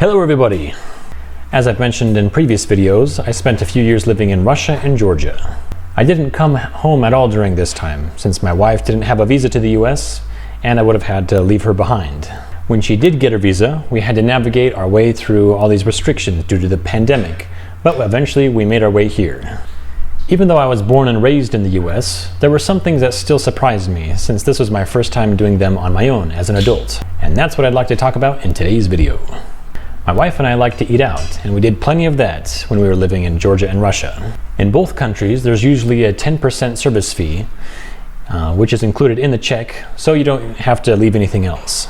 Hello everybody! As I've mentioned in previous videos, I spent a few years living in Russia and Georgia. I didn't come home at all during this time, since my wife didn't have a visa to the US, and I would have had to leave her behind. When she did get her visa, we had to navigate our way through all these restrictions due to the pandemic, but eventually we made our way here. Even though I was born and raised in the US, there were some things that still surprised me, since this was my first time doing them on my own as an adult. And that's what I'd like to talk about in today's video. My wife and I like to eat out, and we did plenty of that when we were living in Georgia and Russia. In both countries, there's usually a 10% service fee, which is included in the check, so you don't have to leave anything else.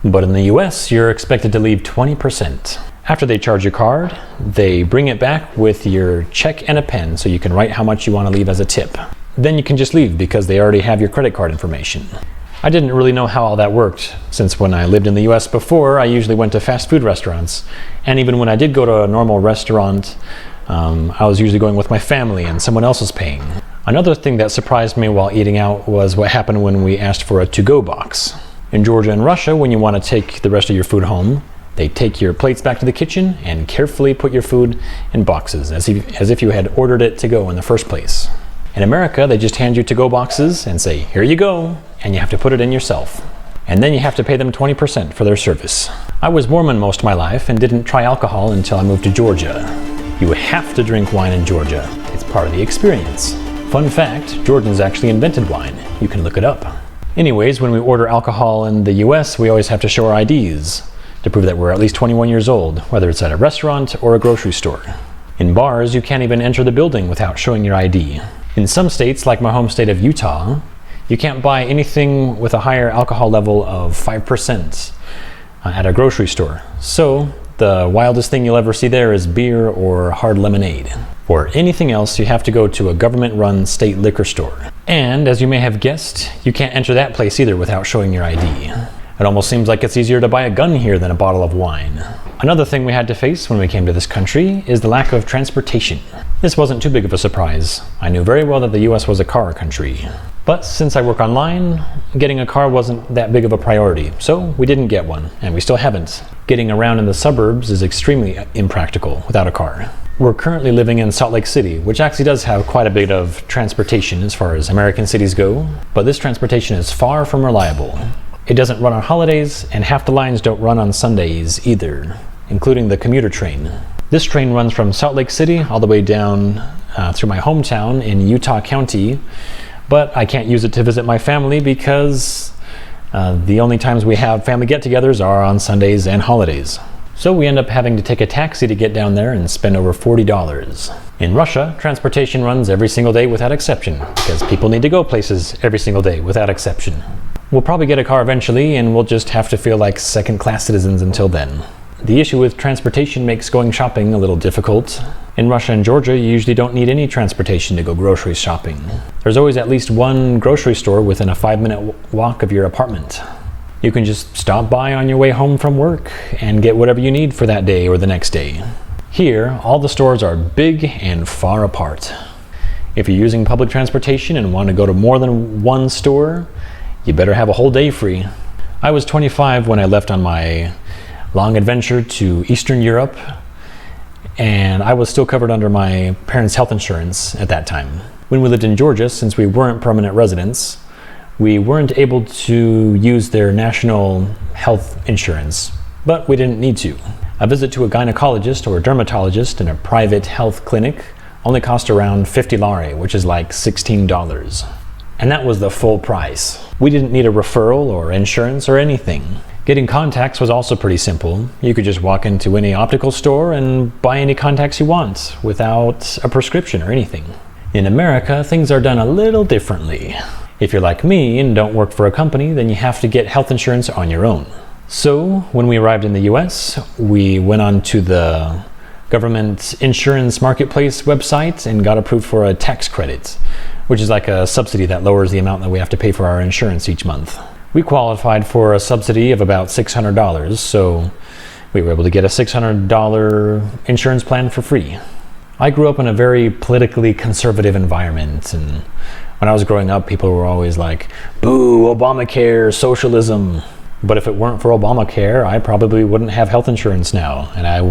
But in the US, you're expected to leave 20%. After they charge your card, they bring it back with your check and a pen so you can write how much you want to leave as a tip. Then you can just leave because they already have your credit card information. I didn't really know how all that worked, since when I lived in the US before, I usually went to fast food restaurants. And even when I did go to a normal restaurant, I was usually going with my family and someone else was paying. Another thing that surprised me while eating out was what happened when we asked for a to-go box. In Georgia and Russia, when you want to take the rest of your food home, they take your plates back to the kitchen and carefully put your food in boxes, as if you had ordered it to go in the first place. In America, they just hand you to-go boxes and say, here you go, and you have to put it in yourself. And then you have to pay them 20% for their service. I was Mormon most of my life and didn't try alcohol until I moved to Georgia. You have to drink wine in Georgia. It's part of the experience. Fun fact, Georgians actually invented wine. You can look it up. Anyways, when we order alcohol in the US, we always have to show our IDs to prove that we're at least 21 years old, whether it's at a restaurant or a grocery store. In bars, you can't even enter the building without showing your ID. In some states, like my home state of Utah, you can't buy anything with a higher alcohol level of 5% at a grocery store. So the wildest thing you'll ever see there is beer or hard lemonade. For anything else, you have to go to a government-run state liquor store. And as you may have guessed, you can't enter that place either without showing your ID. It almost seems like it's easier to buy a gun here than a bottle of wine. Another thing we had to face when we came to this country is the lack of transportation. This wasn't too big of a surprise. I knew very well that the US was a car country. But since I work online, getting a car wasn't that big of a priority, so we didn't get one, and we still haven't. Getting around in the suburbs is extremely impractical without a car. We're currently living in Salt Lake City, which actually does have quite a bit of transportation as far as American cities go, but this transportation is far from reliable. It doesn't run on holidays, and half the lines don't run on Sundays either, including the commuter train. This train runs from Salt Lake City all the way down through my hometown in Utah County, but I can't use it to visit my family because the only times we have family get-togethers are on Sundays and holidays. So we end up having to take a taxi to get down there and spend over $40. In Russia, transportation runs every single day without exception, because people need to go places every single day without exception. We'll probably get a car eventually, and we'll just have to feel like second-class citizens until then. The issue with transportation makes going shopping a little difficult. In Russia and Georgia, you usually don't need any transportation to go grocery shopping. There's always at least one grocery store within a 5-minute walk of your apartment. You can just stop by on your way home from work and get whatever you need for that day or the next day. Here, all the stores are big and far apart. If you're using public transportation and want to go to more than one store, you better have a whole day free. I was 25 when I left on my long adventure to Eastern Europe, and I was still covered under my parents' health insurance at that time. When we lived in Georgia, since we weren't permanent residents, we weren't able to use their national health insurance, but we didn't need to. A visit to a gynecologist or a dermatologist in a private health clinic only cost around 50 lari, which is like $16. And that was the full price. We didn't need a referral or insurance or anything. Getting contacts was also pretty simple. You could just walk into any optical store and buy any contacts you want without a prescription or anything. In America, things are done a little differently. If you're like me and don't work for a company, then you have to get health insurance on your own. So when we arrived in the US, we went on to the government insurance marketplace website and got approved for a tax credit, which is like a subsidy that lowers the amount that we have to pay for our insurance each month. We qualified for a subsidy of about $600, so we were able to get a $600 insurance plan for free. I grew up in a very politically conservative environment, and when I was growing up, people were always like, boo, Obamacare, socialism. But if it weren't for Obamacare, I probably wouldn't have health insurance now, and I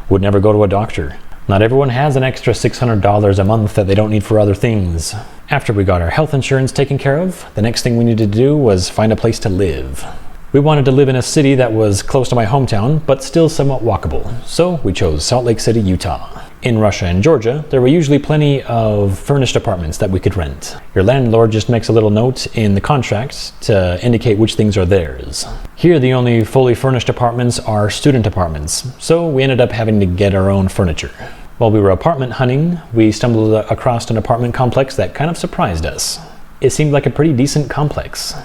would never go to a doctor. Not everyone has an extra $600 a month that they don't need for other things. After we got our health insurance taken care of, the next thing we needed to do was find a place to live. We wanted to live in a city that was close to my hometown, but still somewhat walkable, so we chose Salt Lake City, Utah. In Russia and Georgia, there were usually plenty of furnished apartments that we could rent. Your landlord just makes a little note in the contract to indicate which things are theirs. Here, the only fully furnished apartments are student apartments, so we ended up having to get our own furniture. While we were apartment hunting, we stumbled across an apartment complex that kind of surprised us. It seemed like a pretty decent complex.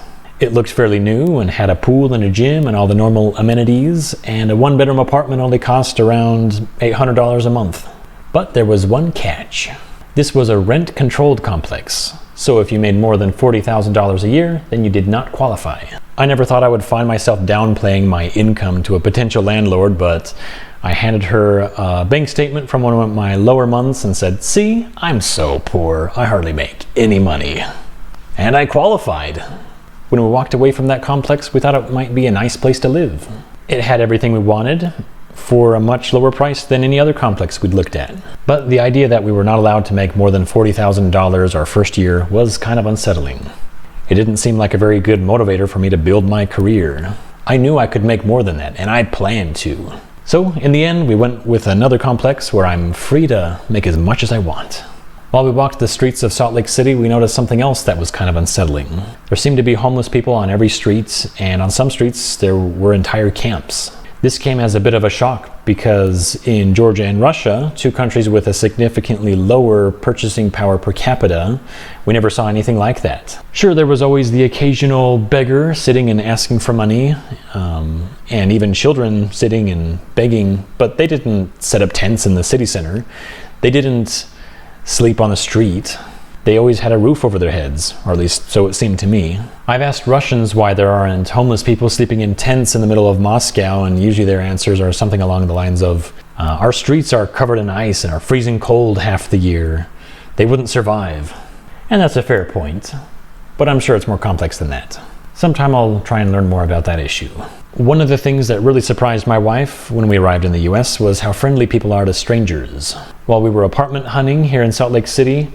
It looked fairly new and had a pool and a gym and all the normal amenities, and a one-bedroom apartment only cost around $800 a month. But there was one catch. This was a rent-controlled complex, so if you made more than $40,000 a year, then you did not qualify. I never thought I would find myself downplaying my income to a potential landlord, but I handed her a bank statement from one of my lower months and said, "See, I'm so poor, I hardly make any money." And I qualified. When we walked away from that complex, we thought it might be a nice place to live. It had everything we wanted, for a much lower price than any other complex we'd looked at. But the idea that we were not allowed to make more than $40,000 our first year was kind of unsettling. It didn't seem like a very good motivator for me to build my career. I knew I could make more than that, and I planned to. So in the end, we went with another complex where I'm free to make as much as I want. While we walked the streets of Salt Lake City, we noticed something else that was kind of unsettling. There seemed to be homeless people on every street, and on some streets there were entire camps. This came as a bit of a shock because in Georgia and Russia, two countries with a significantly lower purchasing power per capita, we never saw anything like that. Sure, there was always the occasional beggar sitting and asking for money, and even children sitting and begging, but they didn't set up tents in the city center. They didn't sleep on the street. They always had a roof over their heads, or at least so it seemed to me. I've asked Russians why there aren't homeless people sleeping in tents in the middle of Moscow, and usually their answers are something along the lines of, our streets are covered in ice and are freezing cold half the year. They wouldn't survive. And that's a fair point, but I'm sure it's more complex than that. Sometime I'll try and learn more about that issue. One of the things that really surprised my wife when we arrived in the US was how friendly people are to strangers. While we were apartment hunting here in Salt Lake City,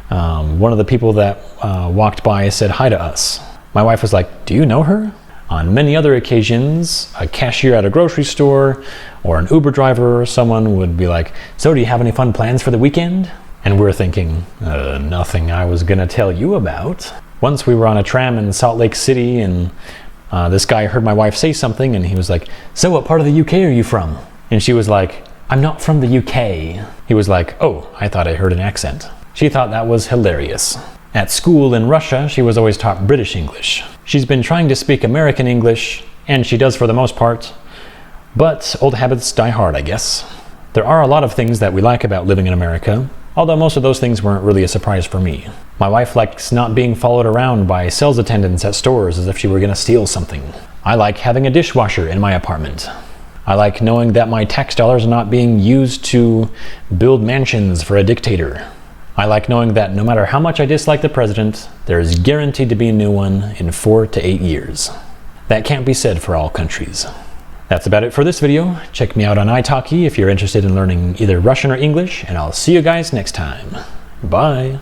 one of the people that walked by said hi to us. My wife was like, "Do you know her?" On many other occasions, a cashier at a grocery store or an Uber driver or someone would be like, "So do you have any fun plans for the weekend?" And we're thinking, nothing I was gonna tell you about. Once we were on a tram in Salt Lake City, and this guy heard my wife say something, and he was like, "So what part of the UK are you from?" And she was like, "I'm not from the UK." He was like, "Oh, I thought I heard an accent." She thought that was hilarious. At school in Russia, she was always taught British English. She's been trying to speak American English, and she does for the most part, but old habits die hard, I guess. There are a lot of things that we like about living in America, although most of those things weren't really a surprise for me. My wife likes not being followed around by sales attendants at stores as if she were gonna steal something. I like having a dishwasher in my apartment. I like knowing that my tax dollars are not being used to build mansions for a dictator. I like knowing that no matter how much I dislike the president, there is guaranteed to be a new one in 4 to 8 years. That can't be said for all countries. That's about it for this video. Check me out on Italki if you're interested in learning either Russian or English, and I'll see you guys next time. Bye.